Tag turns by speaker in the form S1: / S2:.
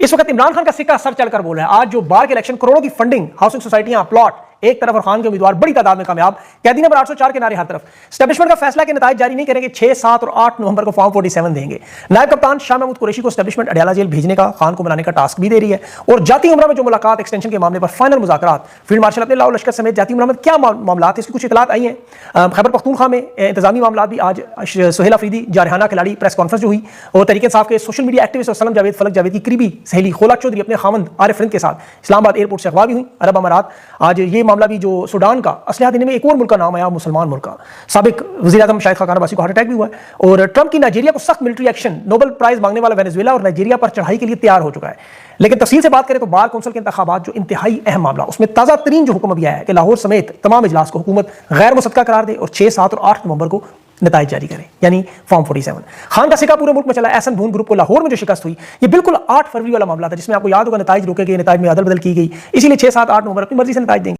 S1: اس वक्त इमरान खान का सिक्का सर चलकर बोल रहा है। आज जो बार के इलेक्शन, करोड़ों की फंडिंग, हाउसिंग सोसाइटियां, प्लॉट एक तरफ और खान के उम्मीदवार बड़ी तादाद में कामयाब, कैदी नंबर 804 के नारे हर तरफ। एस्टेब्लिशमेंट का फैसला के नताइज जारी नहीं करेंगे, 6, 7 और 8 नवंबर को फॉर्म 47 देंगे। नायब कप्तान शाह महमूद कुरैशी को एस्टेब्लिशमेंट अडयाला जेल भेजने का, खान को बनाने का टास्क भी दे रही है। और जाती उमरा में जो मुलाकात एक्सटेंशन के मामले पर फाइनल मुज़ाकरात, फील्ड मार्शल अपने लाओ लश्कर समेत जाती उमरा में क्या मामला, इसकी कुछ इतलात आई हैं। खैबर पख्तूनख्वा में इंतजामी मामला भी आज सुहेल अफरीदी जारहाना खिलाड़ी प्रेस कॉन्फ्रेंस जो हुई, और तहरीक इंसाफ के सोशल मीडिया एक्टिविस्ट और सलम जावेद फलक जावेद की करीबी सहेली खोला चौधरी अपने खामंद आरिफ रिंद के साथ इस्लामाबाद एयरपोर्ट से अगवा भी हुई, अरब अमारात। आज ये मामला भी जो सूडान का असलहा देने में एक और मुल्क का नाम आया, मुसलमान मुल्क का। साबिक वज़ीर आज़म शाहिद खाकान अब्बासी को हार्ट अटैक भी हुआ है। और ट्रंप की नाइजीरिया को सख्त मिलिट्री एक्शन, नोबेल प्राइज मांगने वाला वेनेजुएला और नाइजीरिया पर चढ़ाई के लिए तैयार हो चुका है। लेकिन तफसील से बात करें तो बार कौंसिल के इंतखाबात जो इंतहाई अहम मामला, उसमें ताज़ा तरीन जो हुक्म अभी आया है कि लाहौर समेत तमाम इजलास को हुकूमत गैर मुसद्दका करार दे और 6, 7 और 8 नवंबर को नताइज जारी करें, यानी फॉर्म 47। खान का सिक्का पूरे मुल्क में चला। एहसन भून ग्रुप को लाहौर में जो शिकस्त हुई, ये बिल्कुल 8 फरवरी वाला मामला था, जिसमें आपको याद होगा नताइज रोके गए, नताइज में अदल बदल की गई, इसीलिए 6, 7, 8 नवंबर अपनी मर्जी से नताइज देंगे।